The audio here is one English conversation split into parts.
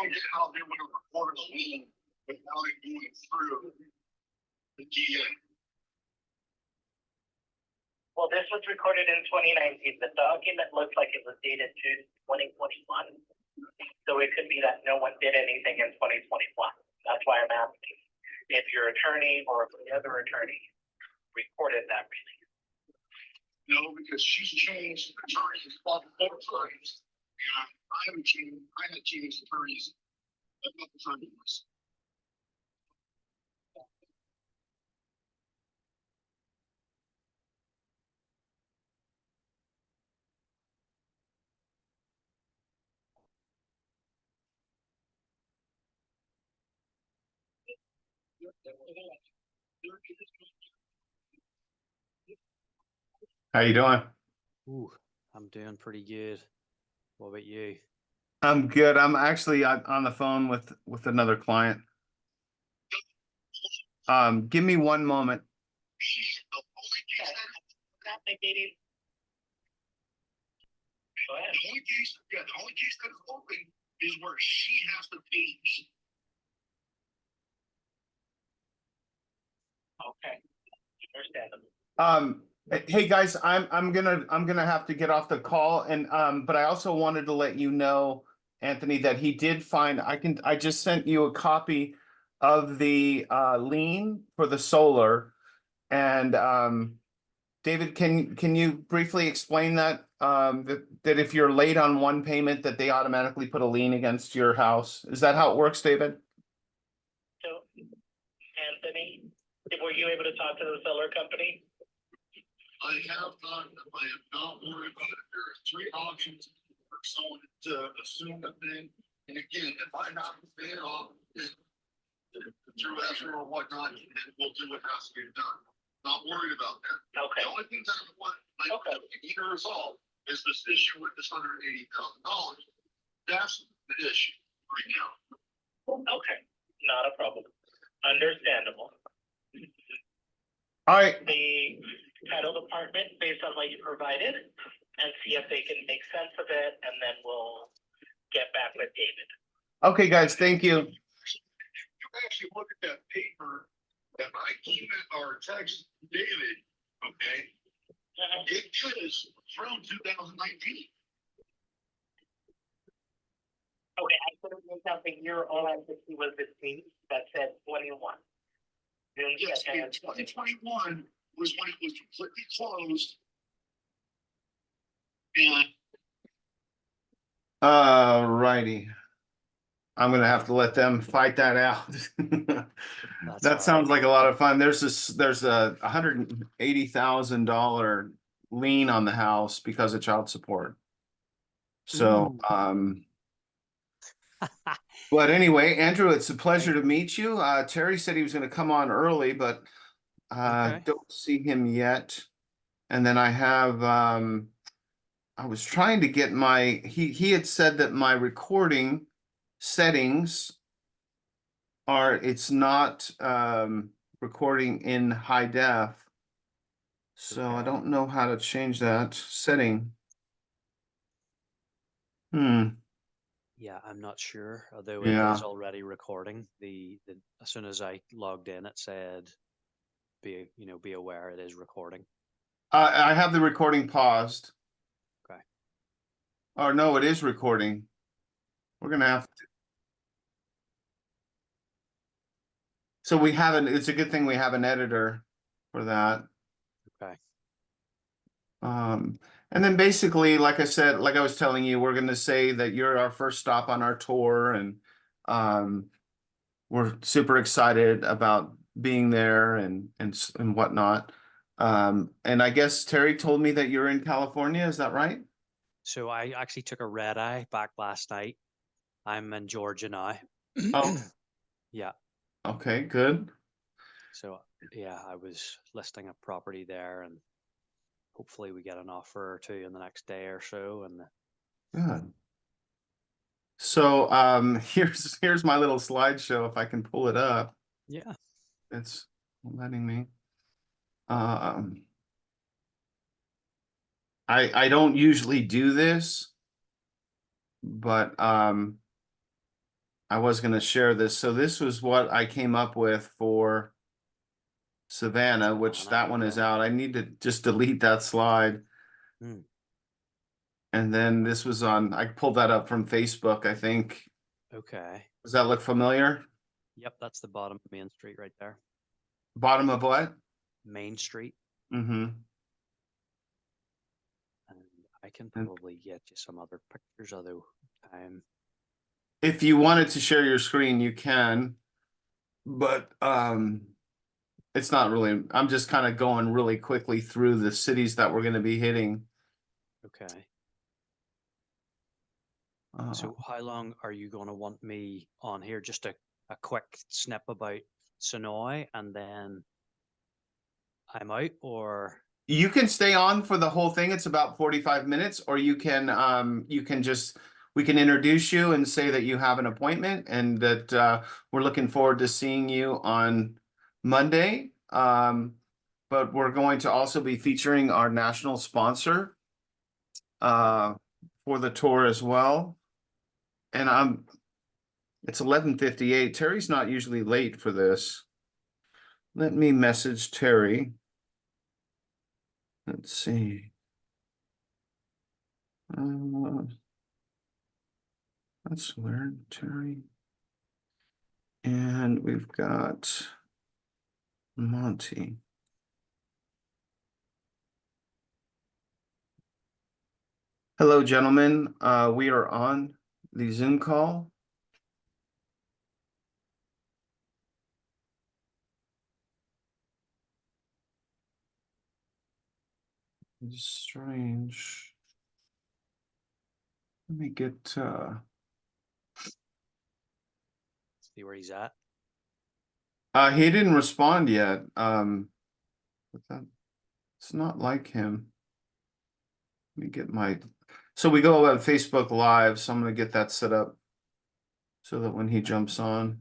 don't get how they would have recorded a lien without it going through the DA. Well, this was recorded in 2019. The document looks like it was dated June 2021. So it could be that no one did anything in 2021. That's why I'm asking if your attorney or if the other attorney recorded that release. No, because she's changed attorneys about 4 times. And I haven't changed attorneys a couple times. How you doing? Ooh, I'm doing pretty good. What about you? I'm good. I'm actually on the phone with another client. Give me one moment. The only case that is open is where she has to pay me. Okay. Understandable. Hey guys, I'm gonna have to get off the call, and but I also wanted to let you know, Anthony, that he did find I just sent you a copy of the lien for the solar, and David, can you briefly explain that that if you're late on one payment that they automatically put a lien against your house? Is that how it works, David? So, Anthony, were you able to talk to the solar company? I have not. I am not worried about it. There are 3 options for someone to assume a thing. And again, if I'm not paying off through escrow or whatnot, then we'll do what has to get done. Not worried about that. Okay. The only thing that I need to resolve is this issue with this $180,000. That's the issue right now. Okay. Not a problem. Understandable. All right. The title department, based on what you provided, and see if they can make sense of it, and then we'll get back with David. Okay, guys. Thank you. You actually look at that paper that I emailed or text David, okay? It is from 2019. Okay, I could have made out the year all I could see was the date that said 21. June Yes, 2nd. 2021 was when it was completely closed. And Righty. I'm gonna have to let them fight that out. That sounds like a lot of fun. There's a $180,000 lien on the house because of child support. So, but anyway, Andrew, it's a pleasure to meet you. Terry said he was gonna come on early, but don't see him yet. And then I have I was trying to get he had said that my recording settings it's not recording in high def. So I don't know how to change that setting. Yeah, I'm not sure, although it is already recording. As soon as I logged in, it said be aware it is recording. I have the recording paused. Okay. Oh no, it is recording. We're gonna have to. So we have it's a good thing we have an editor for that. Okay. And then basically, like I said, like I was telling you, we're gonna say that you're our first stop on our tour, and we're super excited about being there and whatnot. And I guess Terry told me that you're in California, is that right? So I actually took a red eye back last night. I'm in Georgia now. Oh. Yeah. Okay, good. So yeah, I was listing a property there, and hopefully we get an offer or two in the next day or so. And Good. So here's my little slideshow if I can pull it up. yeah, It's letting me. I don't usually do this, but I was gonna share this. So this was what I came up with for Savannah, which Savannah. that one is out. I need to just delete that slide. Hmm. And then this was on, I pulled that up from Facebook, I think. Okay. Does that look familiar? Yep, that's the bottom of Main Street right there. Bottom of what? Main Street. Mm-hmm. And I can And- probably get you some other pictures, although If you wanted to share your screen, you can. But it's not really, I'm just kind of going really quickly through the cities that we're going to be hitting. okay. Uh, So how long are you going to want me on here? Just a quick snip about Sonoy and then I'm out, or You can stay on for the whole thing. It's about 45 minutes, or you can just, we can introduce you and say that you have an appointment and that we're looking forward to seeing you on Monday. But we're going to also be featuring our national sponsor for the tour as well. And it's 11:58. Terry's not usually late for this. Let me message Terry. Let's see. That's weird, Terry. And we've got Monty. Hello, gentlemen. We are on the Zoom call. It's strange. Let me get see where he's at. he didn't respond yet. But that it's not like him. Let me get my so we go on Facebook Live, so I'm gonna get that set up so that when he jumps on.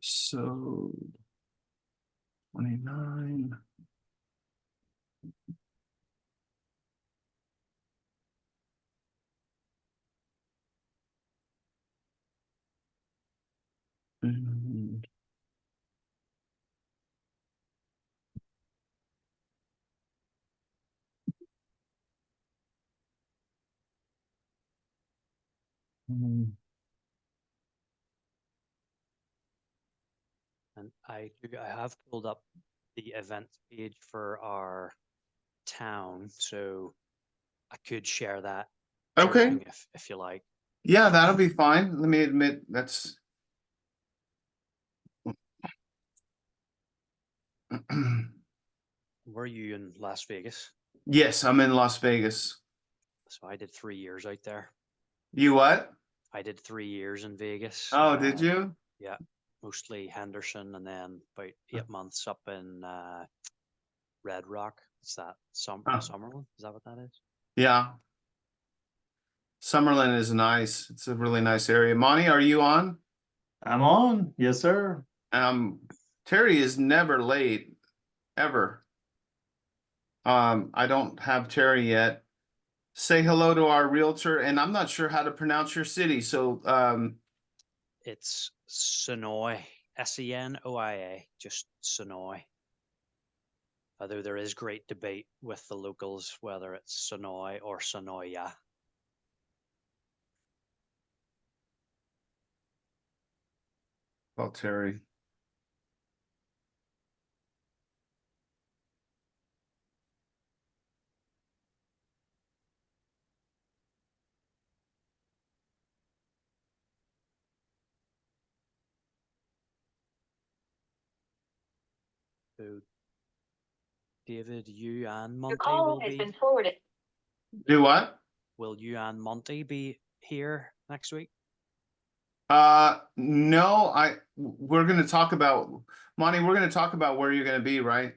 So 29. And And I have pulled up the events page for our town, so I could share that okay. during if you like. Yeah, that'll be fine. Let me admit that's Were you in Las Vegas? yes, I'm in Las Vegas. So I did 3 years out there. You what? I did 3 years in Vegas. Oh, did you? Yeah, mostly Henderson, and then about 8 months up in Red Rock. Is that Summerlin? Is that what that is? Yeah. Summerlin is nice. It's a really nice area. Monty, are you on? I'm on. Yes, sir. Terry is never late, ever. I don't have Terry yet. Say hello to our realtor, and I'm not sure how to pronounce your city, so It's Sonoy, Senoia, just Sonoy. Although there is great debate with the locals whether it's Sonoy or Sonoya. well, Terry. So, David, you and Monty Your call has been forwarded. Do what? will you and Monty be here next week? No, we're gonna talk about Monty, we're gonna talk about where you're gonna be, right?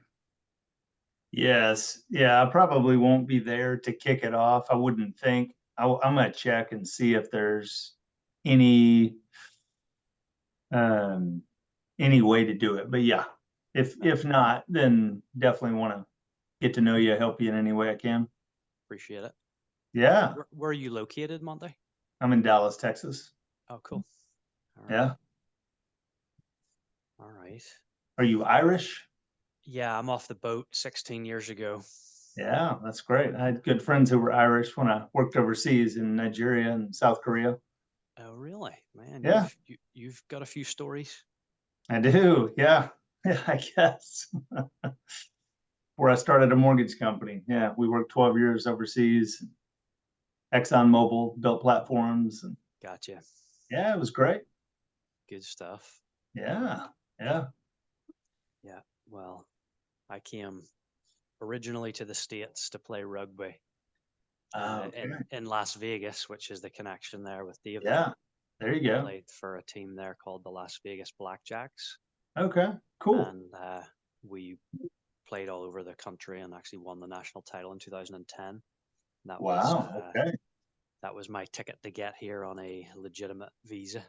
Yes. Yeah, I probably won't be there to kick it off. I wouldn't think. I'm gonna check and see if there's any way to do it. But yeah, if not, then definitely want to get to know you, help you in any way I can. Appreciate it. Yeah, Where are you located, Monty? I'm in Dallas, Texas. Oh, cool. All right. Yeah. All right. Are you Irish? Yeah, I'm off the boat 16 years ago. Yeah, that's great. I had good friends who were Irish when I worked overseas in Nigeria and South Korea. Oh, really? Man, Yeah. you've got a few stories. I do. Yeah. Yeah, I guess. Where I started a mortgage company. Yeah, we worked 12 years overseas. ExxonMobil built platforms. And Gotcha. yeah, it was great. Good stuff. Yeah. Yeah. Yeah. Well, I came originally to the States to play rugby Okay. in Las Vegas, which is the connection there with David. Yeah. There you go. Played for a team there called the Las Vegas Blackjacks. Okay. Cool. And we played all over the country and actually won the national title in 2010. That was Wow. Okay. that was my ticket to get here on a legitimate visa.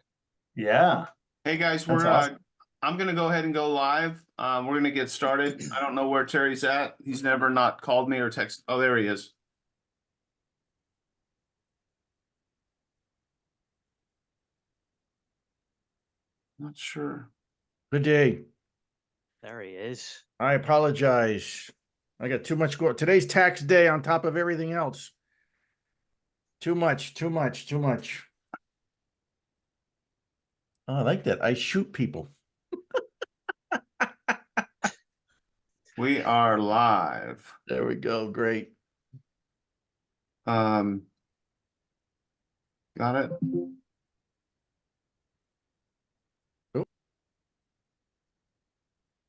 Yeah. Hey guys, That's we're awesome. I'm gonna go ahead and go live. We're gonna get started. I don't know where Terry's at. He's never not called me or text. Oh, there he is. Not sure. Good day. There he is. I apologize. I got too much going. Today's tax day on top of everything else. Too much, too much, too much. Oh, I like that. I shoot people. We are live. There we go. Great. Got it.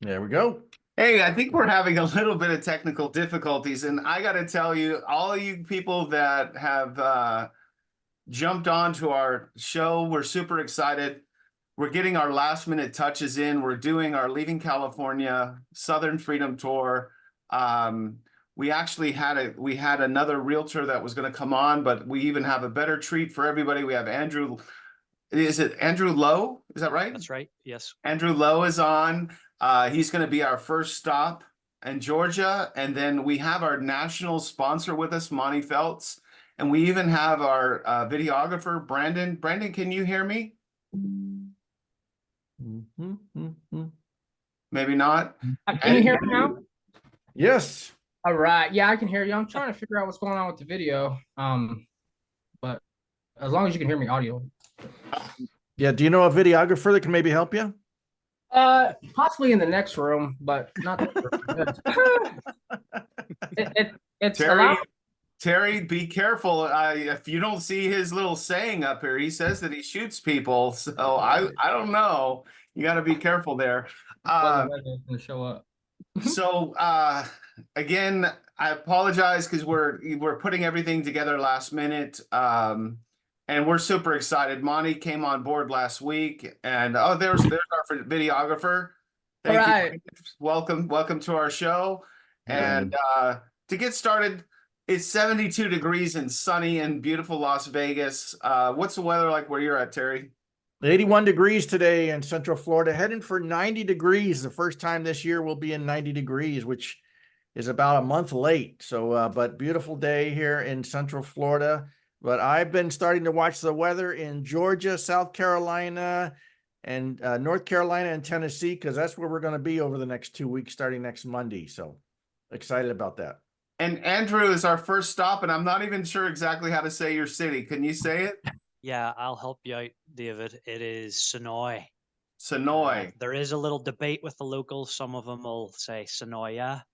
There we go. Hey, I think we're having a little bit of technical difficulties, and I got to tell you, all of you people that have jumped onto our show, we're super excited. We're getting our last minute touches in. We're doing our Leaving California Southern Freedom Tour. We actually had another realtor that was going to come on, but we even have a better treat for everybody. We have Andrew. Is it Andrew Lowe? Is that right? That's right. Yes. Andrew Lowe is on. He's going to be our first stop in Georgia. And then we have our national sponsor with us, Monty Feltz. And we even have our videographer, Brandon. Brandon, can you hear me? Maybe not. Can you hear me now? Yes. All right. Yeah, I can hear you. I'm trying to figure out what's going on with the video. But as long as you can hear me audio. Yeah. Do you know a videographer that can maybe help you? Possibly in the next room, but not the it's allowed. Terry, be careful. If you don't see his little saying up here, he says that he shoots people. So I don't know. You got to be careful there. Wasn't ready to show up. So again, I apologize because we're putting everything together last minute. And we're super excited. Monty came on board last week, and there's our videographer. Thank you. Welcome to our show. And to get started, it's 72 degrees and sunny and beautiful Las Vegas. What's the weather like where you're at, Terry? 81 degrees today in Central Florida, heading for 90 degrees. The first time this year we'll be in 90 degrees, which is about a month late. So, but beautiful day here in Central Florida. But I've been starting to watch the weather in Georgia, South Carolina, and North Carolina and Tennessee, because that's where we're going to be over the next 2 weeks, starting next Monday. So excited about that. And Andrew is our first stop, and I'm not even sure exactly how to say your city. Can you say it? Yeah, I'll help you out, David. It is Sonoy. Sonoy. There is a little debate with the locals. Some of them will say Sonoya,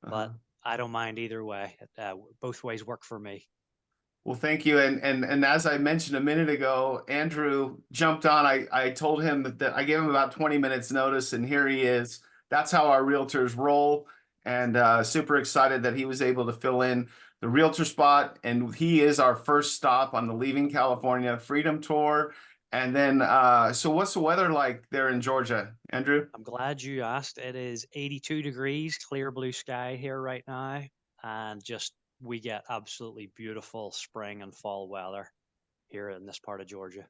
but I don't mind either way. Both ways work for me. Well, thank you. And as I mentioned a minute ago, Andrew jumped on. I told him that I gave him about 20 minutes notice, and here he is. That's how our realtors roll. And super excited that he was able to fill in the realtor spot. And he is our first stop on the Leaving California Freedom Tour. And then, so what's the weather like there in Georgia, Andrew? I'm glad you asked. It is 82 degrees, clear blue sky here right now, and just we get absolutely beautiful spring and fall weather here in this part of Georgia.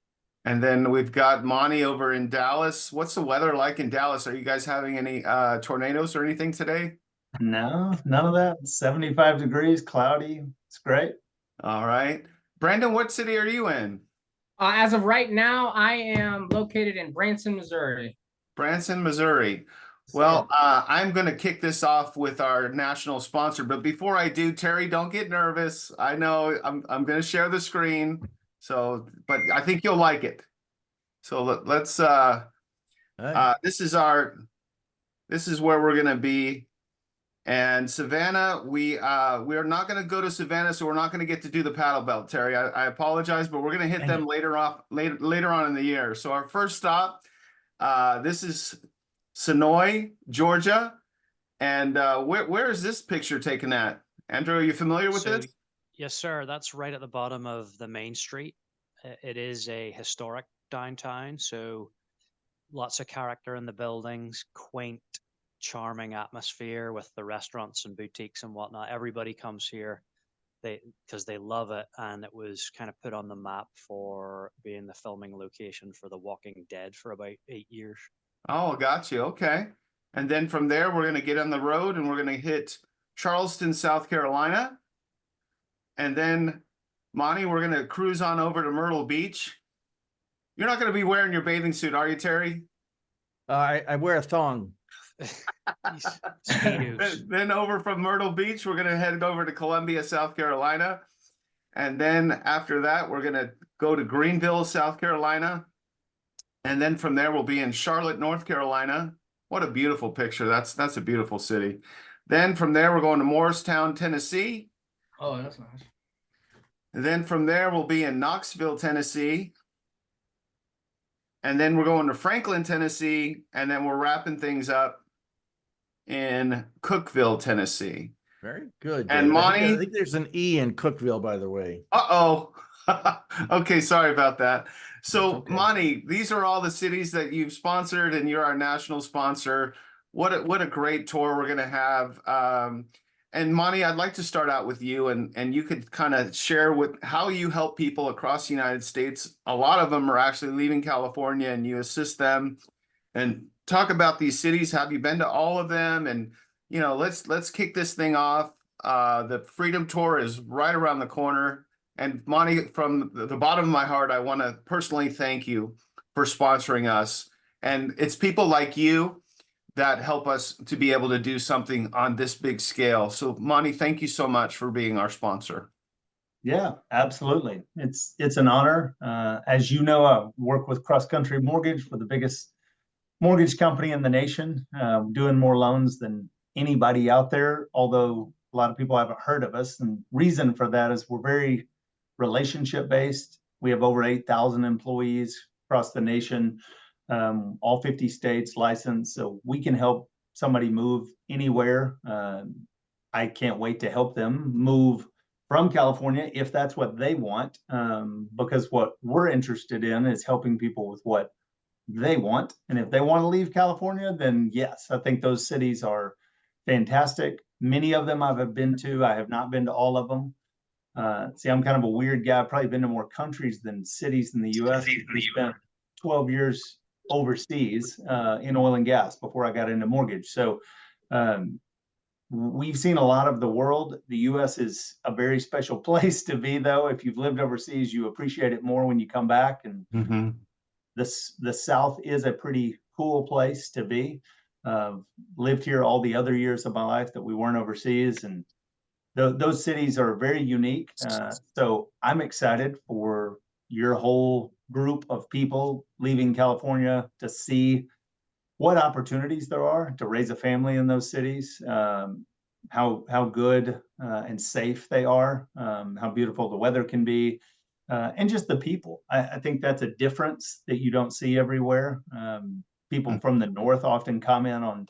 And then we've got Monty over in Dallas. What's the weather like in Dallas? Are you guys having any tornadoes or anything today? No, none of that. 75 degrees, cloudy. It's great. All right. Brandon, what city are you in? As of right now, I am located in Branson, Missouri. Branson, Missouri. Well, I'm going to kick this off with our national sponsor, but before I do, Terry, don't get nervous. I know I'm going to share the screen, so but I think you'll like it. So let's this is where we're going to be. And Savannah, we are not going to go to Savannah, so we're not going to get to do the paddle belt, Terry. I apologize, but we're going to hit them later on in the year. So our first stop, this is Sonoy, Georgia, and where is this picture taken at? Andrew, are you familiar with this? Yes, sir. That's right at the bottom of the main street. It is a historic downtown, so lots of character in the buildings, quaint, charming atmosphere with the restaurants and boutiques and whatnot. Everybody comes here because they love it, and it was kind of put on the map for being the filming location for The Walking Dead for about 8 years. Oh, got you. Okay. And then from there, we're going to get on the road and we're going to hit Charleston, South Carolina. And then, Monty, we're going to cruise on over to Myrtle Beach. You're not going to be wearing your bathing suit, are you, Terry? I wear a thong. Then over from Myrtle Beach, we're going to head over to Columbia, South Carolina. And then after that, we're going to go to Greenville, South Carolina. And then from there, we'll be in Charlotte, North Carolina. What a beautiful picture. That's a beautiful city. Then from there, we're going to Morristown, Tennessee. Oh, that's nice. And then from there, we'll be in Knoxville, Tennessee. And then we're going to Franklin, Tennessee. And then we're wrapping things up in Cookeville, Tennessee. Very good. And David. Monty, I think there's an E in Cookeville, by the way. uh-oh. Okay, sorry about that. So, okay. Monty, these are all the cities that you've sponsored, and you're our national sponsor. What a great tour we're gonna have. And Monty, I'd like to start out with you, and you could kind of share with how you help people across the United States. A lot of them are actually leaving California, and you assist them. And talk about these cities. Have you been to all of them? And let's kick this thing off. The Freedom Tour is right around the corner. And Monty, from the bottom of my heart, I want to personally thank you for sponsoring us. And it's people like you that help us to be able to do something on this big scale. So Monty, thank you so much for being our sponsor. Yeah, absolutely. It's an honor. As you know, I work with Cross Country Mortgage for the biggest mortgage company in the nation, doing more loans than anybody out there, although a lot of people haven't heard of us. And reason for that is we're very relationship based. We have over 8,000 employees across the nation, all 50 states licensed. So we can help somebody move anywhere. I can't wait to help them move from California if that's what they want, because what we're interested in is helping people with what they want. And if they want to leave California, then yes, I think those cities are fantastic. Many of them I've been to. I have not been to all of them. See, I'm kind of a weird guy. I've probably been to more countries than cities in the U.S. I spent 12 years overseas in oil and gas before I got into mortgage. So we've seen a lot of the world. The U.S. is a very special place to be, though. If you've lived overseas, you appreciate it more when you come back. And the South is a pretty cool place to be. Lived here all the other years of my life that we weren't overseas, and those cities are very unique. So I'm excited for your whole group of people leaving California to see what opportunities there are to raise a family in those cities, how good and safe they are, how beautiful the weather can be. And just the people. I think that's a difference that you don't see everywhere. People from the North often comment on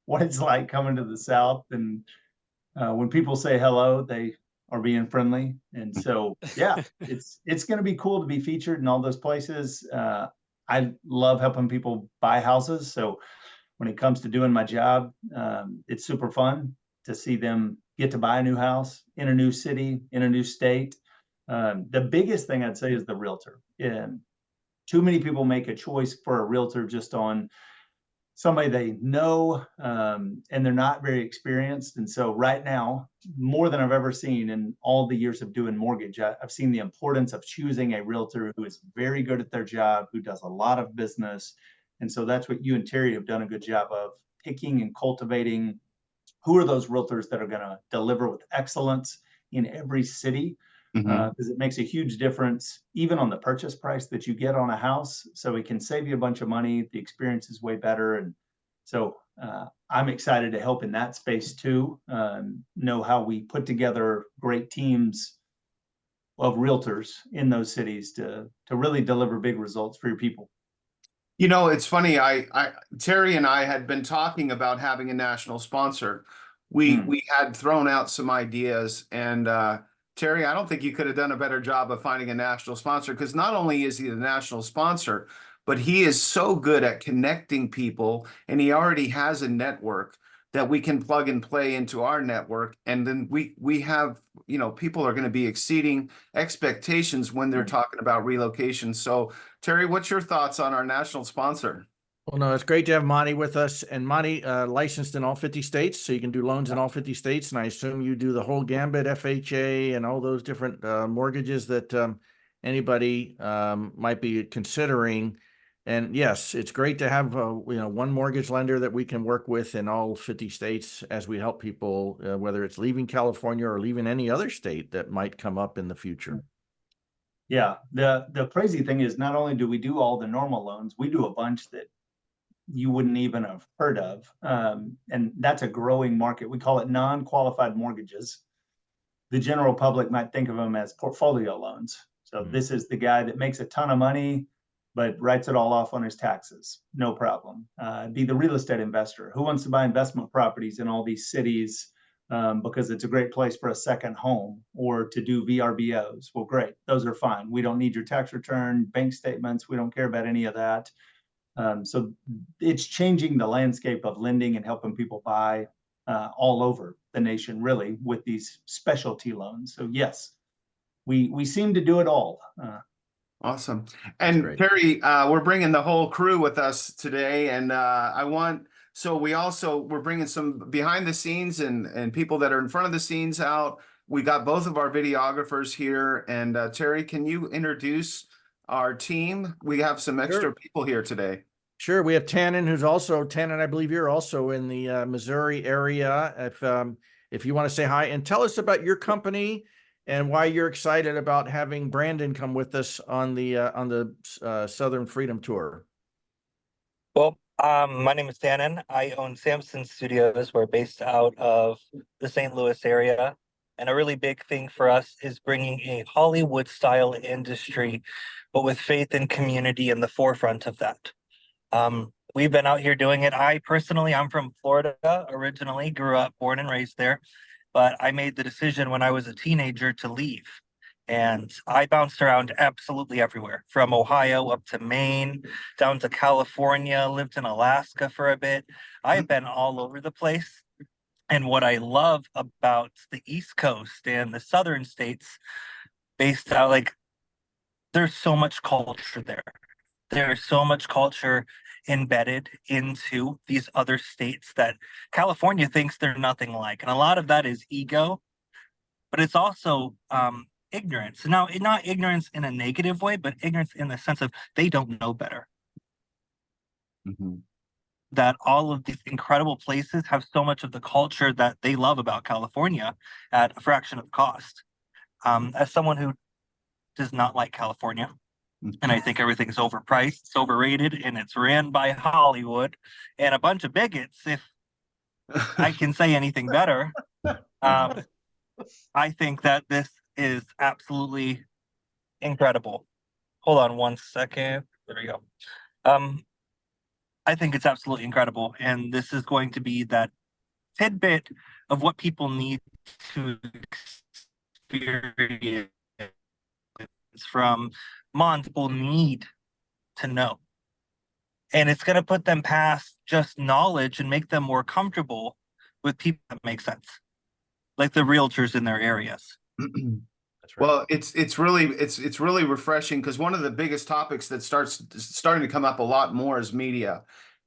what it's like coming to the South. And when people say hello, they are being friendly. And so, yeah, it's going to be cool to be featured in all those places. I love helping people buy houses. So when it comes to doing my job, it's super fun to see them get to buy a new house in a new city, in a new state. The biggest thing I'd say is the realtor. And too many people make a choice for a realtor just on somebody they know, and they're not very experienced. And so right now, more than I've ever seen in all the years of doing mortgage, I've seen the importance of choosing a realtor who is very good at their job, who does a lot of business. And so that's what you and Terry have done a good job of, picking and cultivating who are those realtors that are going to deliver with excellence in every city, because it makes a huge difference even on the purchase price that you get on a house. So it can save you a bunch of money. The experience is way better. And so I'm excited to help in that space too. Know how we put together great teams of realtors in those cities to really deliver big results for your people. You know, it's funny. Terry and I had been talking about having a national sponsor. We had thrown out some ideas, and Terry, I don't think you could have done a better job of finding a national sponsor, because not only is he the national sponsor, but he is so good at connecting people, and he already has a network that we can plug and play into our network, and then we have, you know, people are going to be exceeding expectations when they're talking about relocation. So Terry, what's your thoughts on our national sponsor? Well, no, it's great to have Monty with us, and Monty licensed in all 50 states, so you can do loans in all 50 states. And I assume you do the whole gambit, FHA and all those different mortgages that anybody might be considering. And yes, it's great to have one mortgage lender that we can work with in all 50 states as we help people, whether it's leaving California or leaving any other state that might come up in the future. Yeah, the crazy thing is, not only do we do all the normal loans, we do a bunch that you wouldn't even have heard of. And that's a growing market. We call it non-qualified mortgages. The general public might think of them as portfolio loans. So this is the guy that makes a ton of money, but writes it all off on his taxes. No problem. Be the real estate investor who wants to buy investment properties in all these cities because it's a great place for a second home, or to do VRBOs. Well, great. Those are fine. We don't need your tax return, bank statements. We don't care about any of that. So it's changing the landscape of lending and helping people buy all over the nation, really, with these specialty loans. So yes, we seem to do it all. Awesome. And Terry, we're bringing the whole crew with us today, and we're bringing some behind the scenes and people that are in front of the scenes out. We got both of our videographers here, and Terry, can you introduce our team? We have some extra people here today. Sure. We have Tannen, I believe you're also in the Missouri area. If you want to say hi and tell us about your company and why you're excited about having Brandon come with us on the Southern Freedom Tour. Well, my name is Tannen. I own Samson Studios. We're based out of the St. Louis area. And a really big thing for us is bringing a Hollywood style industry, but with faith and community in the forefront of that. We've been out here doing it. I'm from Florida originally, grew up, born and raised there, but I made the decision when I was a teenager to leave. And I bounced around absolutely everywhere, from Ohio up to Maine, down to California, lived in Alaska for a bit. I've been all over the place. And what I love about the East Coast and the southern states based out, there's so much culture there. There's so much culture embedded into these other states that California thinks they're nothing like. And a lot of that is ego, but it's also ignorance. Now, not ignorance in a negative way, but ignorance in the sense of they don't know better. That all of these incredible places have so much of the culture that they love about California at a fraction of the cost. As someone who does not like California, and I think everything's overpriced, it's overrated, and it's ran by Hollywood and a bunch of bigots, if I can say anything better. I think that this is absolutely incredible. Hold on one second. There we go. I think it's absolutely incredible. And this is going to be that tidbit of what people need to experience from Monty. People need to know. And it's going to put them past just knowledge and make them more comfortable with people that make sense. like the realtors in their areas. That's right. Well, it's really refreshing because one of the biggest topics that starting to come up a lot more is media.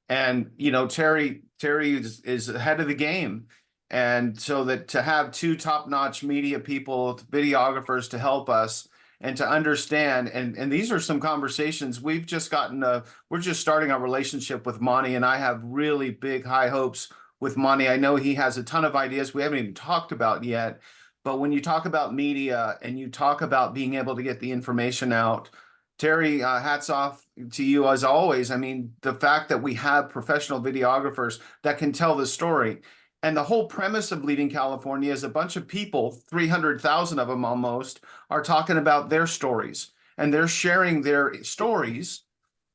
And you know, Terry is ahead of the game. And so that to have two top-notch media people, videographers to help us and to understand, and these are some conversations we've just gotten we're just starting our relationship with Monty, and I have really big high hopes with Monty. I know he has a ton of ideas we haven't even talked about yet. But when you talk about media and you talk about being able to get the information out, Terry, hats off to you as always. I mean, the fact that we have professional videographers that can tell the story. And the whole premise of Leaving California is a bunch of people, 300,000 of them almost, are talking about their stories and they're sharing their stories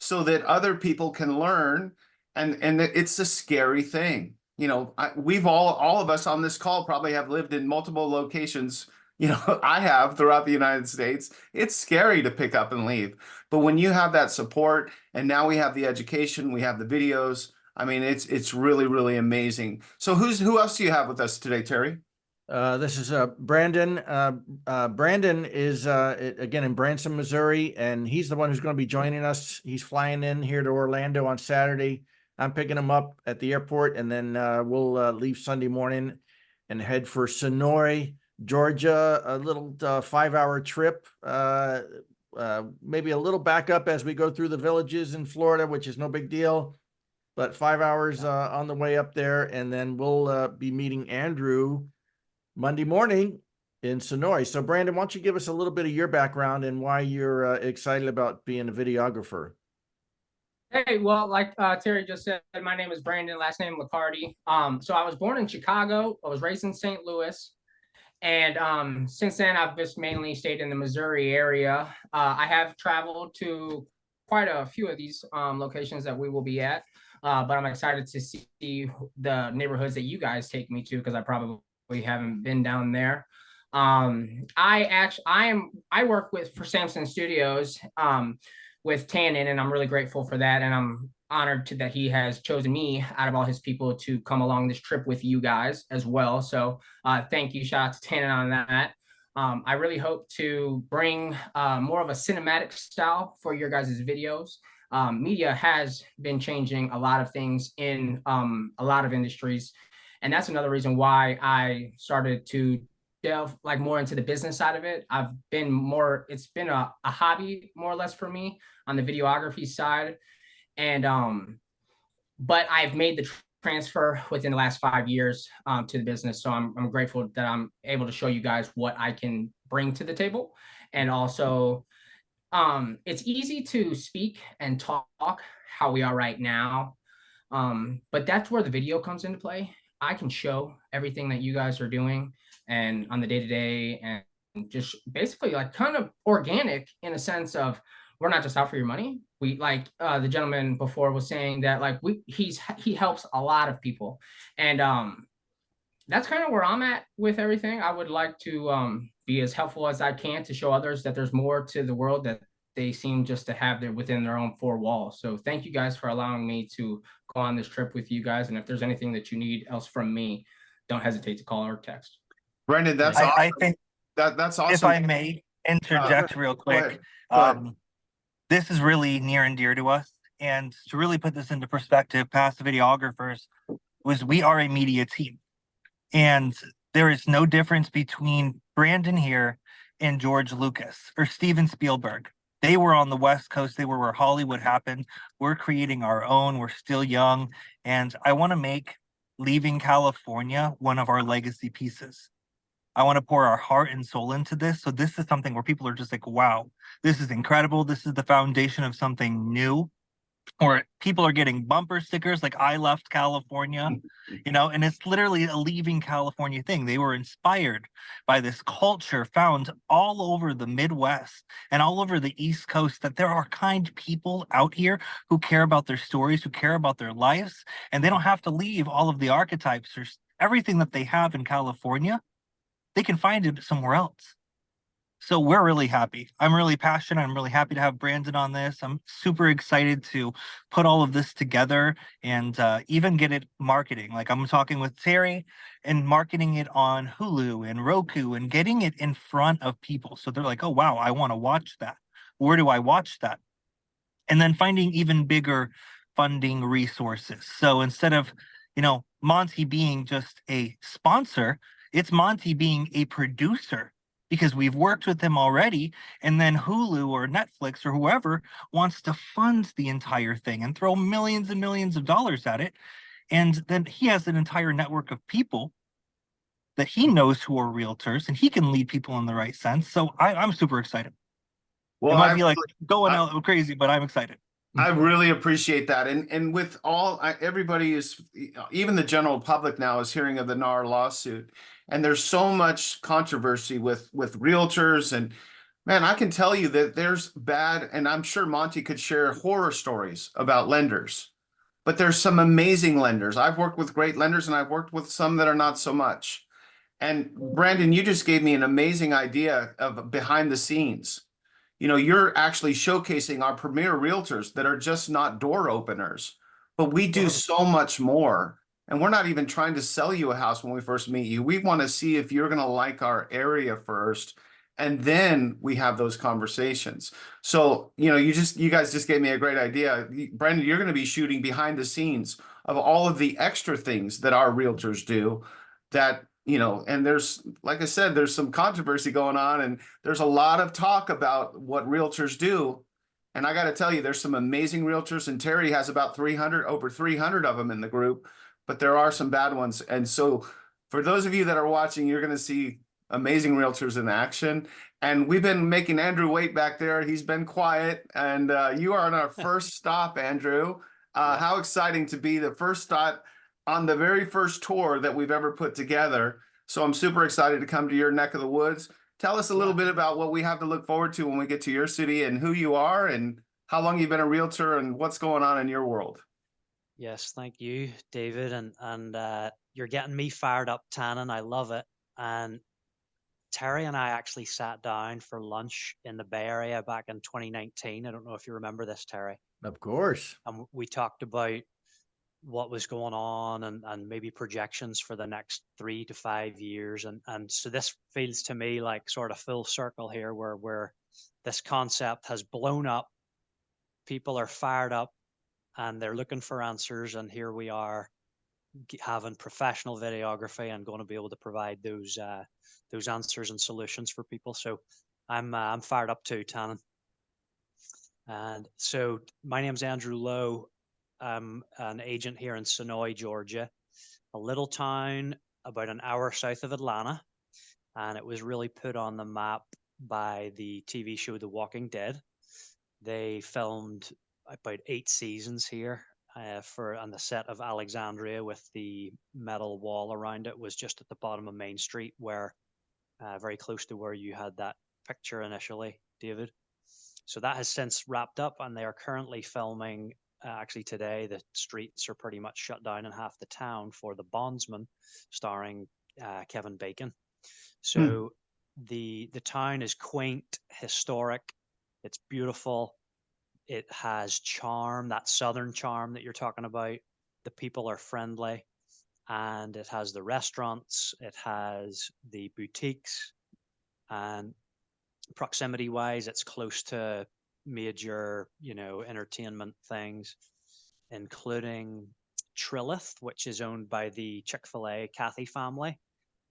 so that other people can learn. And it's a scary thing. You know, we've all of us on this call probably have lived in multiple locations. You know, I have throughout the United States. It's scary to pick up and leave. But when you have that support, and now we have the education, we have the videos. I mean, it's really, really amazing. So who else do you have with us today, Terry? This is Brandon. Brandon is again in Branson, Missouri, and he's the one who's going to be joining us. He's flying in here to Orlando on Saturday. I'm picking him up at the airport, and then we'll leave Sunday morning and head for Sonoy, Georgia. A little 5-hour trip. Maybe a little backup as we go through the villages in Florida, which is no big deal. But 5 hours on the way up there, and then we'll be meeting Andrew Monday morning in Sonoy. So Brandon, why don't you give us a little bit of your background and why you're excited about being a videographer? Hey, well, like Terry just said, my name is Brandon, last name McCarty. So I was born in Chicago. I was raised in St. Louis. And since then, I've just mainly stayed in the Missouri area. I have traveled to quite a few of these locations that we will be at. But I'm excited to see the neighborhoods that you guys take me to, because I probably haven't been down there. I work for Samson Studios with Tannen, and I'm really grateful for that. And I'm honored that he has chosen me out of all his people to come along this trip with you guys as well. So thank you, shout out to Tannen on that. I really hope to bring more of a cinematic style for your guys' videos. Media has been changing a lot of things in a lot of industries. And that's another reason why I started to delve like more into the business side of it. It's been a hobby more or less for me on the videography side. And but I've made the transfer within the last 5 years to the business. So I'm grateful that I'm able to show you guys what I can bring to the table. And also it's easy to speak and talk how we are right now. But that's where the video comes into play. I can show everything that you guys are doing and on the day-to-day, and just basically like kind of organic in a sense of we're not just out for your money. We like the gentleman before was saying that like he helps a lot of people. And that's kind of where I'm at with everything. I would like to be as helpful as I can to show others that there's more to the world that they seem just to have within their own four walls. So thank you guys for allowing me to go on this trip with you guys. And if there's anything that you need else from me, don't hesitate to call or text. Brandon, that's awesome. I think That's awesome. if I may interject real quick, Go ahead. this is really near and dear to us. And to really put this into perspective, past videographers, we are a media team. And there is no difference between Brandon here and George Lucas or Steven Spielberg. They were on the West Coast. They were where Hollywood happened. We're creating our own. We're still young. And I want to make Leaving California one of our legacy pieces. I want to pour our heart and soul into this. So this is something where people are just like, wow, this is incredible. This is the foundation of something new. Or people are getting bumper stickers like I left California, you know, and it's literally a Leaving California thing. They were inspired by this culture found all over the Midwest and all over the East Coast, that there are kind people out here who care about their stories, who care about their lives, and they don't have to leave all of the archetypes or everything that they have in California. They can find it somewhere else. So we're really happy. I'm really passionate. I'm really happy to have Brandon on this. I'm super excited to put all of this together and even get it marketing. Like I'm talking with Terry and marketing it on Hulu and Roku and getting it in front of people. So they're like, oh, wow, I want to watch that. Where do I watch that? And then finding even bigger funding resources. So instead of, Monty being just a sponsor, it's Monty being a producer because we've worked with him already. And then Hulu or Netflix or whoever wants to fund the entire thing and throw millions and millions of dollars at it. And then he has an entire network of people that he knows who are realtors and he can lead people in the right sense. So I'm super excited. Well, It might be like going out crazy, but I'm excited. I really appreciate that. And with everybody is, even the general public now is hearing of the NAR lawsuit. And there's so much controversy with realtors. And man, I can tell you that there's bad, and I'm sure Monty could share horror stories about lenders. But there's some amazing lenders. I've worked with great lenders and I've worked with some that are not so much. And Brandon, you just gave me an amazing idea of behind the scenes. You're actually showcasing our premier realtors that are just not door openers, but we do so much more. And we're not even trying to sell you a house when we first meet you. We want to see if you're going to like our area first. And then we have those conversations. So, you guys just gave me a great idea. Brandon, you're going to be shooting behind the scenes of all of the extra things that our realtors do that, and there's, like I said, there's some controversy going on and there's a lot of talk about what realtors do. And I got to tell you, there's some amazing realtors, and Terry has about over 300 of them in the group, but there are some bad ones. And so for those of you that are watching, you're going to see amazing realtors in action. And we've been making Andrew wait back there. He's been quiet, and you are on our first stop, Andrew. How exciting to be the first stop on the very first tour that we've ever put together. So I'm super excited to come to your neck of the woods. Tell us a little bit about what we have to look forward to when we get to your city and who you are and how long you've been a realtor and what's going on in your world. Yes, thank you, David. And you're getting me fired up, Tannen. I love it. And Terry and I actually sat down for lunch in the Bay Area back in 2019. I don't know if you remember this, Terry. Of course. And we talked about what was going on and maybe projections for the next 3 to 5 years. And so this feels to me like sort of full circle here where this concept has blown up. People are fired up and they're looking for answers. And here we are having professional videography and going to be able to provide those answers and solutions for people. So I'm fired up too, Tannen. And so my name's Andrew Lowe. I'm an agent here in Sonoy, Georgia, a little town about an hour south of Atlanta. And it was really put on the map by the TV show The Walking Dead. They filmed about 8 seasons here on the set of Alexandria, with the metal wall around it was just at the bottom of Main Street, where very close to where you had that picture initially, David. So that has since wrapped up, and they are currently filming. Actually, today the streets are pretty much shut down in half the town for The Bondsman, starring Kevin Bacon. So the town is quaint, historic. It's beautiful. It has charm, that southern charm that you're talking about. The people are friendly, and it has the restaurants. It has the boutiques, and proximity wise, it's close to major, entertainment things, including Trilith, which is owned by the Chick-fil-A Cathy family.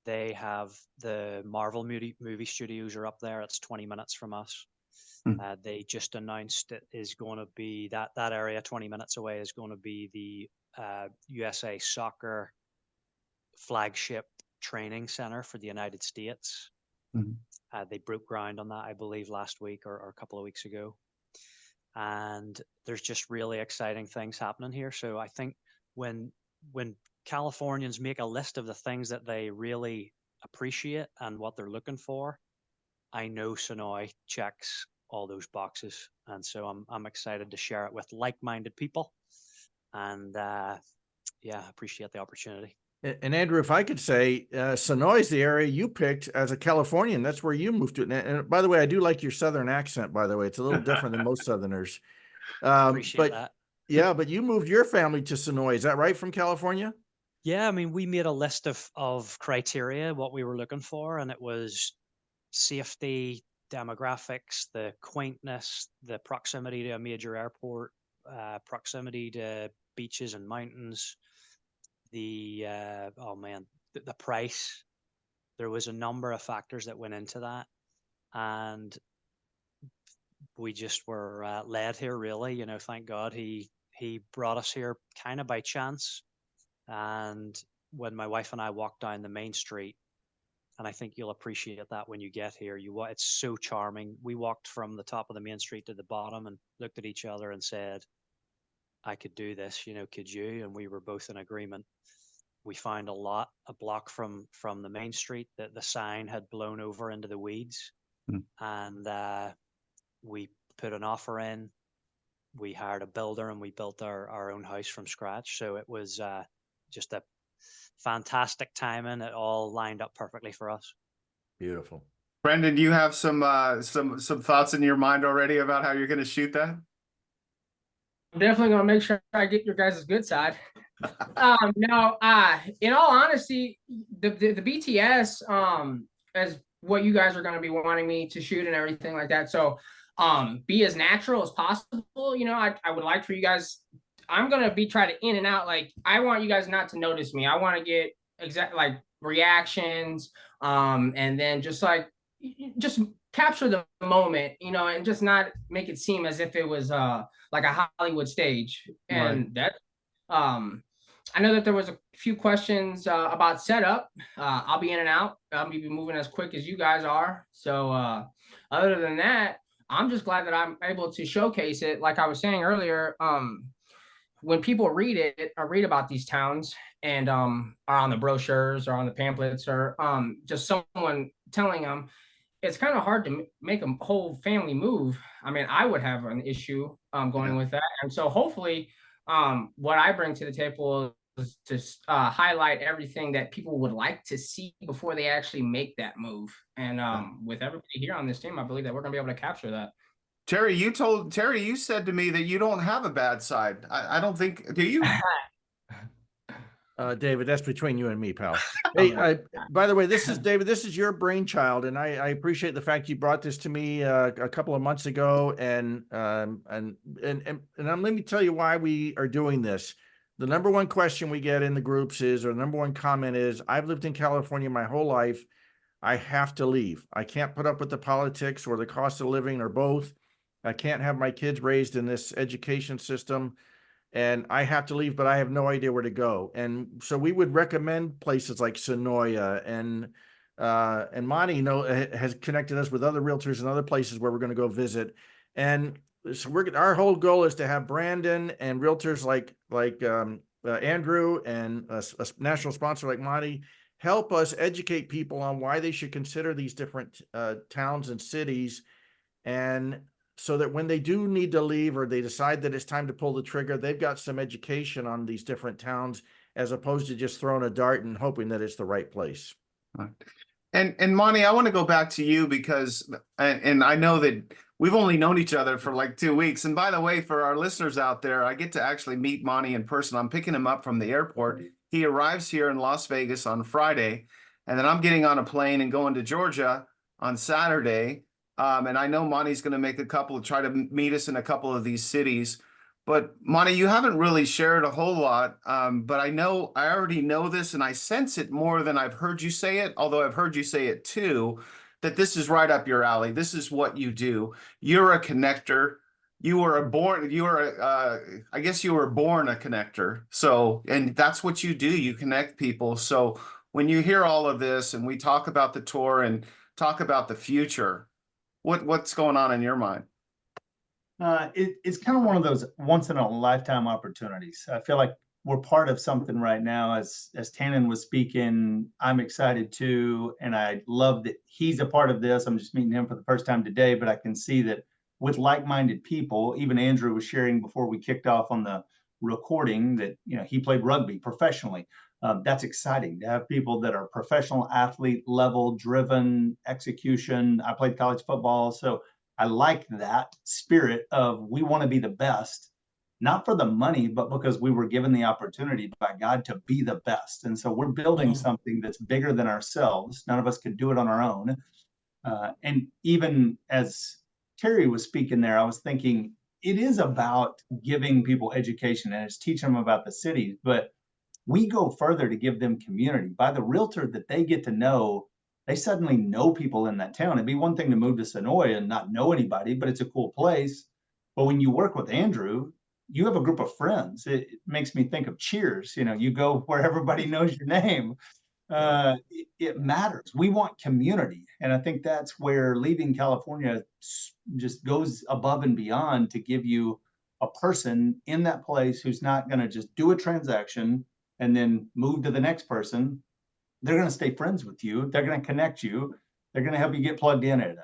They have the Marvel movie studios are up there. It's 20 minutes from us. They just announced it is going to be that area 20 minutes away is going to be the USA Soccer flagship training center for the United States. They broke ground on that, I believe, last week or a couple of weeks ago. And there's just really exciting things happening here. So I think when Californians make a list of the things that they really appreciate and what they're looking for, I know Sonoy checks all those boxes. And so I'm excited to share it with like-minded people. And appreciate the opportunity. And Andrew, if I could say, Sonoy is the area you picked as a Californian. That's where you moved to. And by the way, I do like your Southern accent, by the way. It's a little different than most Southerners. Appreciate But that. yeah, but you moved your family to Sonoy. Is that right, from California? Yeah, I mean, we made a list of criteria, what we were looking for, and it was safety, demographics, the quaintness, the proximity to a major airport, proximity to beaches and mountains, the oh man, the price. There was a number of factors that went into that, and we just were led here. Really, you know, thank God he brought us here kind of by chance. And when my wife and I walked down the main street, and I think you'll appreciate that when you get here, it's so charming. We walked from the top of the main street to the bottom and looked at each other and said, I could do this, you know, could you? And we were both in agreement. We found a block from the main street that the sign had blown over into the weeds. And we put an offer in. We hired a builder and we built our own house from scratch. So it was just a fantastic timing. It all lined up perfectly for us. Beautiful. Brendan, do you have some thoughts in your mind already about how you're going to shoot that? I'm definitely gonna make sure I get your guys' good side. Now, in all honesty, the BTS is what you guys are gonna be wanting me to shoot and everything like that. So, be as natural as possible. You know, I would like for you guys. I'm gonna be trying to in and out. Like, I want you guys not to notice me. I want to get exact like reactions, and then just capture the moment, you know, and just not make it seem as if it was like a Hollywood stage. And that I know that there was a few questions about setup. I'll be in and out. I'll be moving as quick as you guys are. So other than that, I'm just glad that I'm able to showcase it. Like I was saying earlier, when people read it or read about these towns and are on the brochures or on the pamphlets or just someone telling them, it's kind of hard to make a whole family move. I mean, I would have an issue going with that. And so hopefully what I bring to the table is to highlight everything that people would like to see before they actually make that move. And with everybody here on this team, I believe that we're going to be able to capture that. Terry, you said to me that you don't have a bad side. I don't think, do you? David, that's between you and me, pal. Hey, by the way, this is David. This is your brainchild, and I appreciate the fact you brought this to me a couple of months ago. And let me tell you why we are doing this. The number one question we get in the groups is, or the number one comment is, I've lived in California my whole life. I have to leave. I can't put up with the politics or the cost of living or both. I can't have my kids raised in this education system. And I have to leave, but I have no idea where to go. And so we would recommend places like Sonoya and Monty, has connected us with other realtors and other places where we're going to go visit. And so our whole goal is to have Brandon and realtors like Andrew and a national sponsor like Monty help us educate people on why they should consider these different towns and cities, and so that when they do need to leave or they decide that it's time to pull the trigger, they've got some education on these different towns as opposed to just throwing a dart and hoping that it's the right place. And Monty, I want to go back to you because, and I know that we've only known each other for like 2 weeks. And by the way, for our listeners out there, I get to actually meet Monty in person. I'm picking him up from the airport. He arrives here in Las Vegas on Friday, and then I'm getting on a plane and going to Georgia on Saturday. And I know Monty's going to try to meet us in a couple of these cities. But Monty, you haven't really shared a whole lot. But I already know this, and I sense it more than I've heard you say it, although I've heard you say it too, that this is right up your alley. This is what you do. You're a connector. I guess you were born a connector. So, and that's what you do. You connect people. So when you hear all of this and we talk about the tour and talk about the future, what's going on in your mind? It's kind of one of those once in a lifetime opportunities. I feel like we're part of something right now. As Tannen was speaking, I'm excited too, and I love that he's a part of this. I'm just meeting him for the first time today, but I can see that with like-minded people. Even Andrew was sharing before we kicked off on the recording that he played rugby professionally. That's exciting to have people that are professional athlete level driven execution. I played college football, so I like that spirit of we want to be the best, not for the money, but because we were given the opportunity by God to be the best. And so we're building something that's bigger than ourselves. None of us could do it on our own. And even as Terry was speaking there, I was thinking it is about giving people education and it's teaching them about the city, but we go further to give them community. By the realtor that they get to know, they suddenly know people in that town. It'd be one thing to move to Sonoy and not know anybody, but it's a cool place. But when you work with Andrew, you have a group of friends. It makes me think of Cheers. You know, you go where everybody knows your name. It matters. We want community. And I think that's where leaving California just goes above and beyond to give you a person in that place who's not going to just do a transaction and then move to the next person. They're going to stay friends with you. They're going to connect you. They're going to help you get plugged in at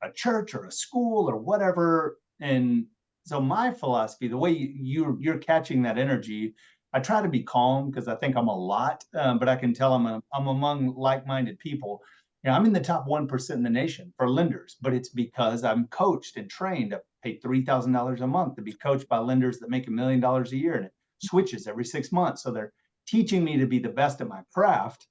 a church or a school or whatever. And so my philosophy, the way you're catching that energy, I try to be calm because I think I'm a lot, but I can tell I'm among like-minded people. You know, I'm in the top 1% in the nation for lenders, but it's because I'm coached and trained. I pay $3,000 a month to be coached by lenders that make $1 million a year, and it switches every 6 months. So they're teaching me to be the best at my craft.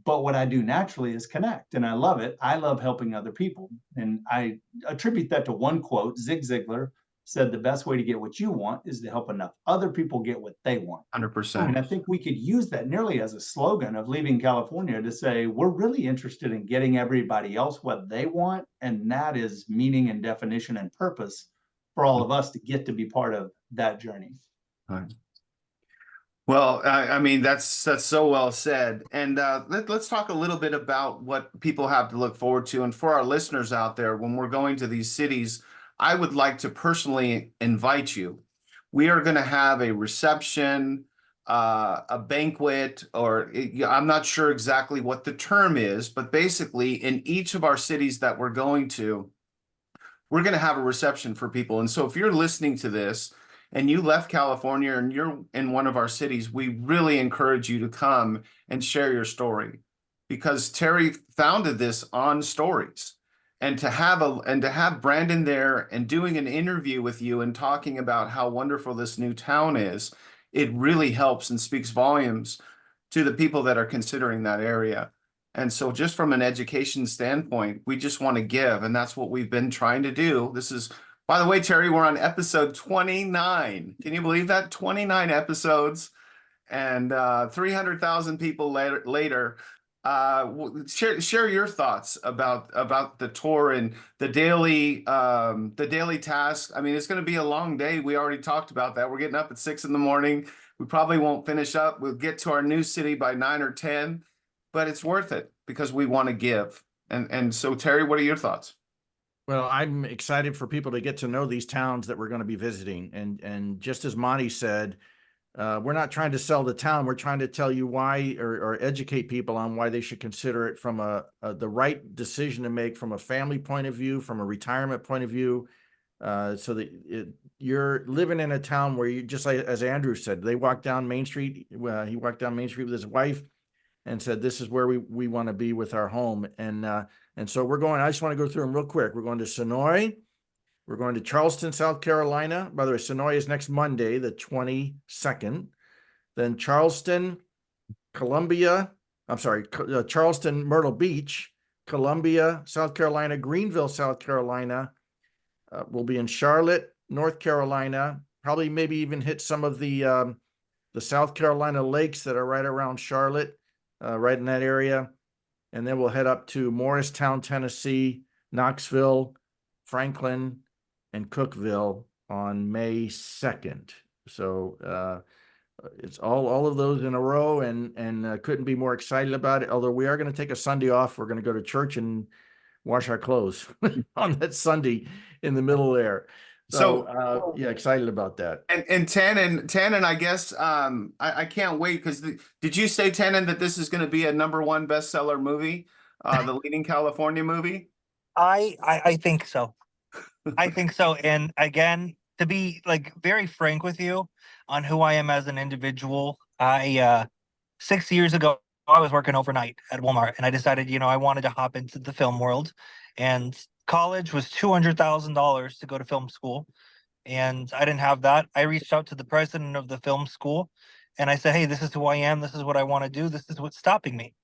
But what I do naturally is connect, and I love it. I love helping other people. And I attribute that to one quote. Zig Ziglar said, the best way to get what you want is to help enough other people get what they want. 100%. And I think we could use that nearly as a slogan of leaving California to say, we're really interested in getting everybody else what they want. And that is meaning and definition and purpose for all of us to get to be part of that journey. Right. Well, I mean, that's so well said. And let's talk a little bit about what people have to look forward to. And for our listeners out there, when we're going to these cities, I would like to personally invite you. We are going to have a reception, a banquet, or I'm not sure exactly what the term is, but basically in each of our cities that we're going to, we're going to have a reception for people. And so if you're listening to this, and you left California and you're in one of our cities, we really encourage you to come and share your story, because Terry founded this on stories. And to have Brandon there and doing an interview with you and talking about how wonderful this new town is, it really helps and speaks volumes to the people that are considering that area. And so just from an education standpoint, we just want to give, and that's what we've been trying to do. This is, by the way, Terry, we're on episode 29. Can you believe that? 29 episodes and 300,000 people later. Share your thoughts about the tour and the daily task. I mean, it's going to be a long day. We already talked about that. We're getting up at 6 in the morning. We probably won't finish up. We'll get to our new city by 9 or 10, but it's worth it because we want to give. And so, Terry, what are your thoughts? Well, I'm excited for people to get to know these towns that we're going to be visiting. And just as Monty said, we're not trying to sell the town. We're trying to tell you why, or educate people on why they should consider it from the right decision to make from a family point of view, from a retirement point of view. So that you're living in a town where you, just like as Andrew said, they walked down Main Street. He walked down Main Street with his wife and said, this is where we want to be with our home. And so we're going, I just want to go through them real quick. We're going to Sonoy. We're going to Charleston, South Carolina. By the way, Sonoy is next Monday, the 22nd. Then Charleston, Charleston, Myrtle Beach, Columbia, South Carolina, Greenville, South Carolina. We'll be in Charlotte, North Carolina, probably maybe even hit some of the South Carolina lakes that are right around Charlotte, right in that area. And then we'll head up to Morristown, Tennessee, Knoxville, Franklin, and Cookeville on May 2nd. So it's all of those in a row, and couldn't be more excited about it. Although we are going to take a Sunday off. We're going to go to church and wash our clothes on that Sunday in the middle there. So yeah, excited about that. And Tannen, I guess I can't wait, because did you say, Tannen, that this is going to be a #1 bestseller movie, the Leading California movie? I think so. I think so. And again, to be like very frank with you on who I am as an individual, I 6 years ago, I was working overnight at Walmart, and I decided, I wanted to hop into the film world. And college was $200,000 to go to film school, and I didn't have that. I reached out to the president of the film school, and I said, "Hey, this is who I am. This is what I want to do. This is what's stopping me."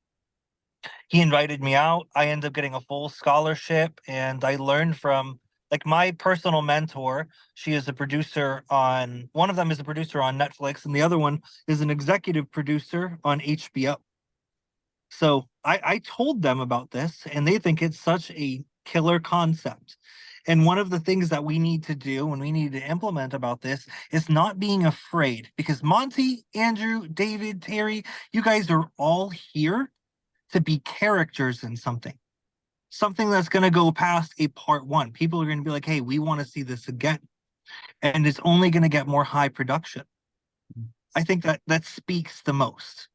He invited me out. I ended up getting a full scholarship, and I learned from like my personal mentor. She is a producer on one of them is a producer on Netflix, and the other one is an executive producer on HBO. So I told them about this, and they think it's such a killer concept. And one of the things that we need to do and we need to implement about this is not being afraid, because Monty, Andrew, David, Terry, you guys are all here to be characters in something that's going to go past a part one. People are going to be like, hey, we want to see this again. And it's only going to get more high production. I think that speaks the most,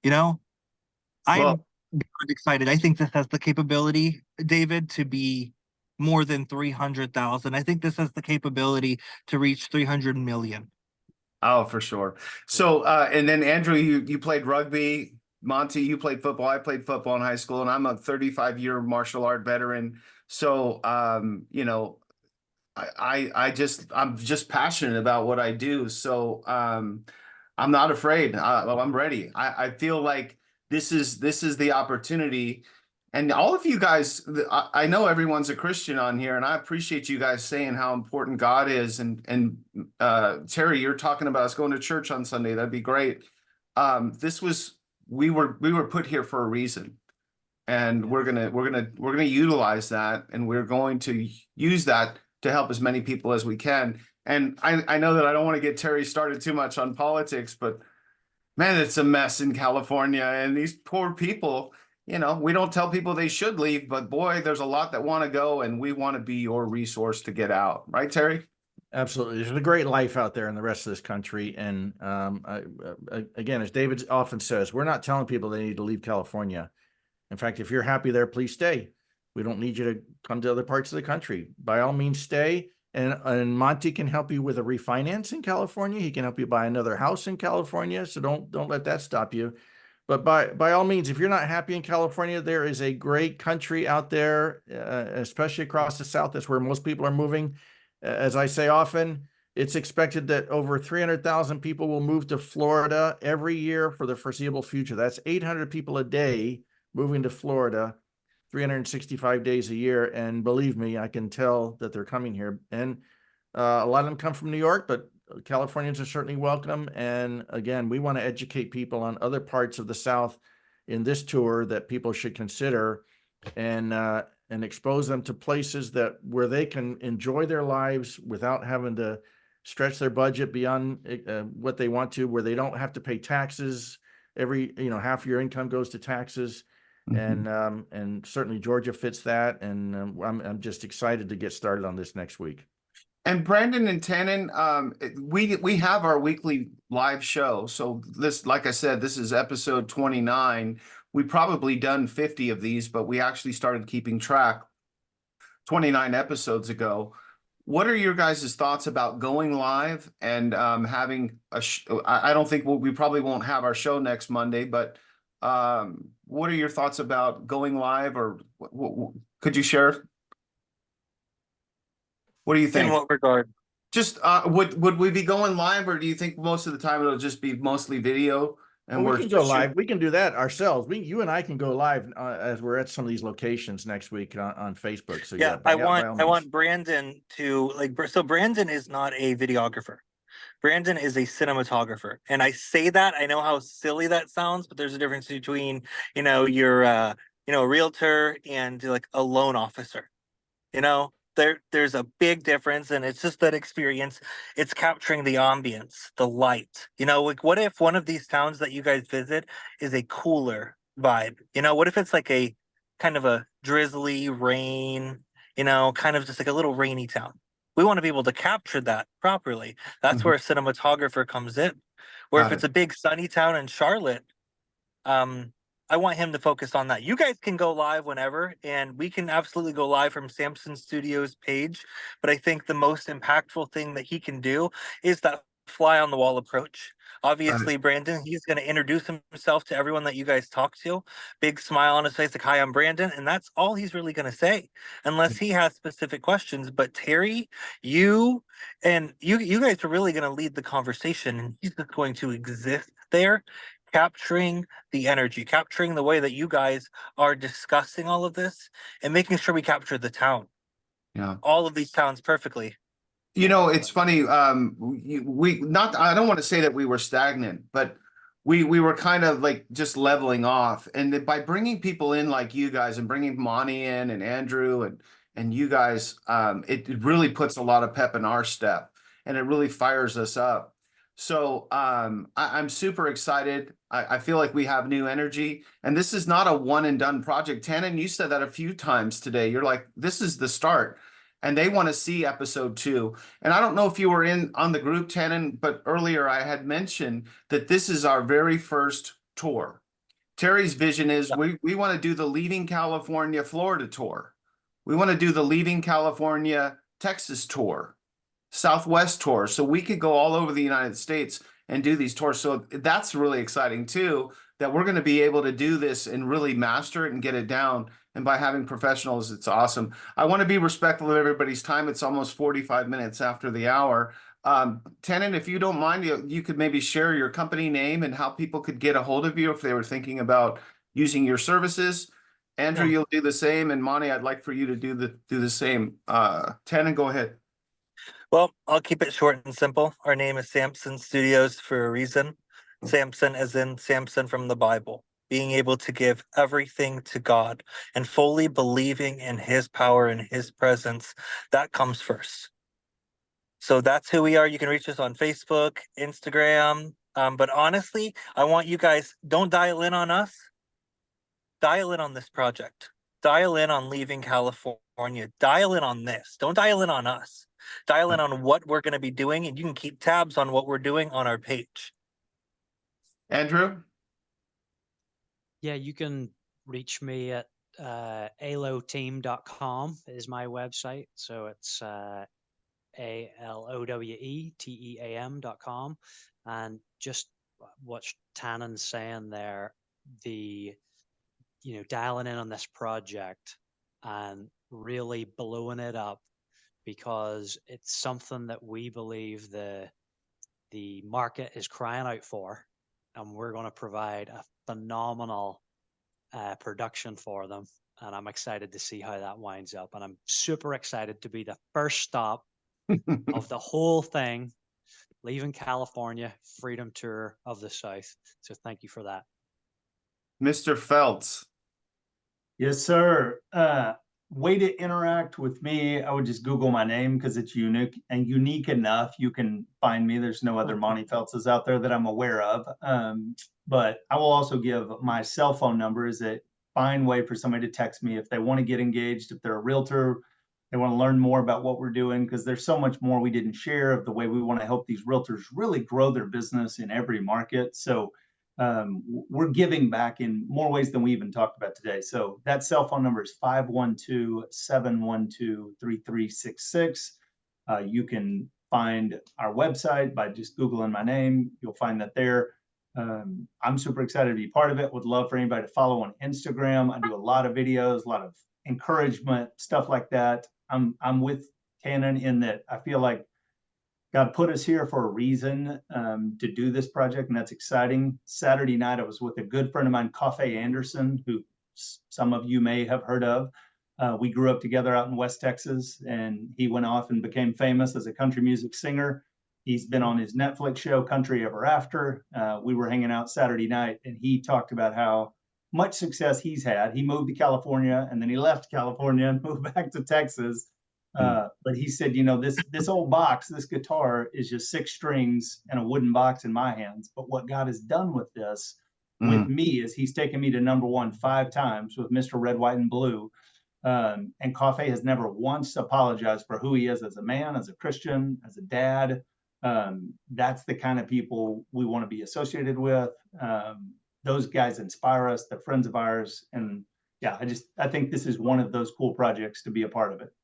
you know? I'm Well, excited. I think this has the capability, David, to be more than 300,000. I think this has the capability to reach 300 million. oh, for sure. So, and then Andrew, you played rugby. Monty, you played football. I played football in high school, and I'm a 35-year martial art veteran. So, I'm just passionate about what I do. So, I'm not afraid. Well, I'm ready. I feel like this is the opportunity. And all of you guys, I know everyone's a Christian on here, and I appreciate you guys saying how important God is. And Terry, you're talking about us going to church on Sunday. That'd be great. We were put here for a reason, and we're gonna utilize that, and we're going to use that to help as many people as we can. And I know that I don't want to get Terry started too much on politics, but man, it's a mess in California, and these poor people, we don't tell people they should leave, but boy, there's a lot that want to go, and we want to be your resource to get out. Right, Terry? Absolutely. There's a great life out there in the rest of this country. And again, as David often says, we're not telling people they need to leave California. In fact, if you're happy there, please stay. We don't need you to come to other parts of the country. By all means, stay. And Monty can help you with a refinance in California. He can help you buy another house in California. So don't let that stop you. But by all means, if you're not happy in California, there is a great country out there, especially across the South. That's where most people are moving. As I say often, it's expected that over 300,000 people will move to Florida every year for the foreseeable future. That's 800 people a day moving to Florida, 365 days a year. And believe me, I can tell that they're coming here. And a lot of them come from New York, but Californians are certainly welcome. And again, we want to educate people on other parts of the South in this tour that people should consider, and expose them to places where they can enjoy their lives without having to stretch their budget beyond what they want to, where they don't have to pay taxes. Every, half your income goes to taxes. And certainly Georgia fits that. And I'm just excited to get started on this next week. And Brandon and Tannen, we have our weekly live show. So this, like I said, this is episode 29. We probably done 50 of these, but we actually started keeping track 29 episodes ago. What are your guys' thoughts about going live and having I don't think we probably won't have our show next Monday, but what are your thoughts about going live, or could you share? What do you think? In what regard? Just would we be going live, or do you think most of the time it'll just be mostly video? And we can go live. We can do that ourselves. You and I can go live as we're at some of these locations next week on Facebook. So yeah, I want Brandon to so Brandon is not a videographer. Brandon is a cinematographer. And I say that, I know how silly that sounds, but there's a difference between, you're a realtor and like a loan officer. There's a big difference, and it's just that experience. It's capturing the ambience, the light. What if one of these towns that you guys visit is a cooler vibe? What if it's like a kind of a drizzly rain, kind of just like a little rainy town? We want to be able to capture that properly. That's where a cinematographer comes in. Or if it's a big sunny town in Charlotte, I want him to focus on that. You guys can go live whenever, and we can absolutely go live from Samson Studios page. But I think the most impactful thing that he can do is that fly on the wall approach. Obviously, Brandon, he's going to introduce himself to everyone that you guys talk to. Big smile on his face, like, "Hi, I'm Brandon." And that's all he's really going to say, unless he has specific questions. But Terry, you guys are really going to lead the conversation, and he's just going to exist there, capturing the energy, capturing the way that you guys are discussing all of this, and making sure we capture the town. Yeah. All of these towns perfectly. You know, it's funny. I don't want to say that we were stagnant, but we were kind of like just leveling off. And by bringing people in like you guys and bringing Monty in and Andrew and you guys, it really puts a lot of pep in our step, and it really fires us up. So I'm super excited. I feel like we have new energy, and this is not a one and done project. Tannen, you said that a few times today. You're like, this is the start. And they want to see episode 2. And I don't know if you were in on the group, Tannen, but earlier I had mentioned that this is our very first tour. Terry's vision is we want to do the Leaving California, Florida tour. We want to do the Leaving California, Texas tour, Southwest tour. So we could go all over the United States and do these tours. So that's really exciting too, that we're going to be able to do this and really master it and get it down. And by having professionals, it's awesome. I want to be respectful of everybody's time. It's almost 45 minutes after the hour. Tannen, if you don't mind, you could maybe share your company name and how people could get a hold of you if they were thinking about using your services. Andrew, you'll do the same. And Monty, I'd like for you to do the same. Tannen, go ahead. Well, I'll keep it short and simple. Our name is Samson Studios for a reason. Samson as in Samson from the Bible. Being able to give everything to God and fully believing in his power and his presence, that comes first. So that's who we are. You can reach us on Facebook, Instagram. But honestly, I want you guys, don't dial in on us. Dial in on this project. Dial in on Leaving California. Dial in on this. Don't dial in on us. Dial in on what we're going to be doing, and you can keep tabs on what we're doing on our page. Andrew? Yeah, you can reach me at aloteam.com is my website. So it's aloweteam.com. And just what Tannen's saying there, dialing in on this project and really blowing it up, because it's something that we believe the market is crying out for, and we're going to provide a phenomenal production for them. And I'm excited to see how that winds up. And I'm super excited to be the first stop of the whole thing, Leaving California, Freedom Tour of the South. So thank you for that. Mr. Feltz. Yes, sir. Way to interact with me, I would just Google my name because it's unique enough. You can find me. There's no other Monty Feltzes out there that I'm aware of. But I will also give my cell phone number is a fine way for somebody to text me if they want to get engaged, if they're a realtor, they want to learn more about what we're doing, because there's so much more we didn't share of the way we want to help these realtors really grow their business in every market. So we're giving back in more ways than we even talked about today. So that cell phone number is 512-712-3366. You can find our website by just Googling my name. You'll find that there. I'm super excited to be part of it. Would love for anybody to follow on Instagram. I do a lot of videos, a lot of encouragement, stuff like that. I'm with Tannen in that I feel like God put us here for a reason to do this project, and that's exciting. Saturday night, I was with a good friend of mine, Coffee Anderson, who some of you may have heard of. We grew up together out in West Texas, and he went off and became famous as a country music singer. He's been on his Netflix show, Country Ever After. We were hanging out Saturday night, and he talked about how much success he's had. He moved to California, and then he left California and moved back to Texas. But he said, this old box, this guitar is just 6 strings and a wooden box in my hands. But what God has done with this, with me, is he's taken me to #1 5 times with Mr. Red, White, and Blue. And Coffee has never once apologized for who he is as a man, as a Christian, as a dad. That's the kind of people we want to be associated with. Those guys inspire us. They're friends of ours. And yeah, I think this is one of those cool projects to be a part of it.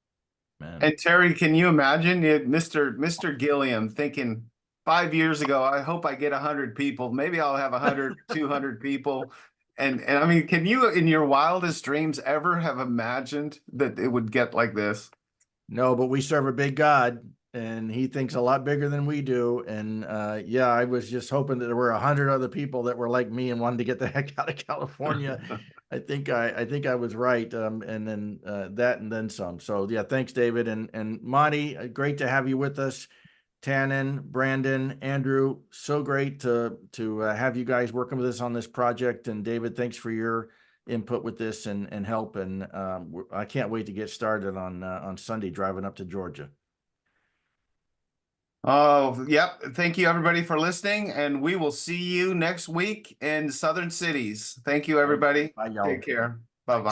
Man. And Terry, can you imagine Mr. Gilliam thinking, 5 years ago, I hope I get 100 people. Maybe I'll have 100, 200 people. And I mean, can you in your wildest dreams ever have imagined that it would get like this? No, but we serve a big God and he thinks a lot bigger than we do. And yeah, I was just hoping that there were 100 other people that were like me and wanted to get the heck out of California. I think I was right. And then that and then some. So yeah, thanks, David. And Monty, great to have you with us. Tannen, Brandon, Andrew, so great to have you guys working with us on this project. And David, thanks for your input with this and help. And I can't wait to get started on Sunday driving up to Georgia. Oh, yep. Thank you everybody for listening, and we will see you next week in Southern Cities. Thank you, everybody. Bye, y'all. Take care.